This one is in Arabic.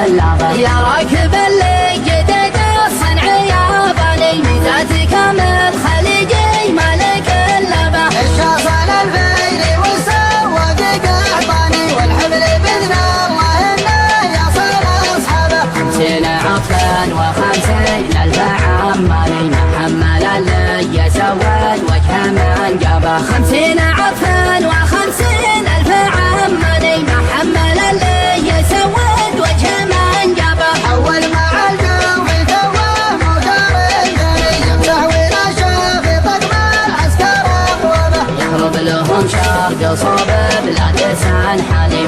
كلابه يا راكب اللي جدد الصنع يا بني ميزاتك من خليجي ملك اللبه الشاصل الفيري والسواق قحطاني والحمل بإذن الله إنه يصل أصحابه 50 عطفا و50 ألف عمالي محمل اللي يسود وجه من جابه 50 عطفا و50 ألف عمالي محمل اللي يسود وجه من جابه أول مع الجو في توه موتر الثاني يمسح وينشف طقم العسكر أبوابه يهرب لهم شرق صوب بلا تسعى حالي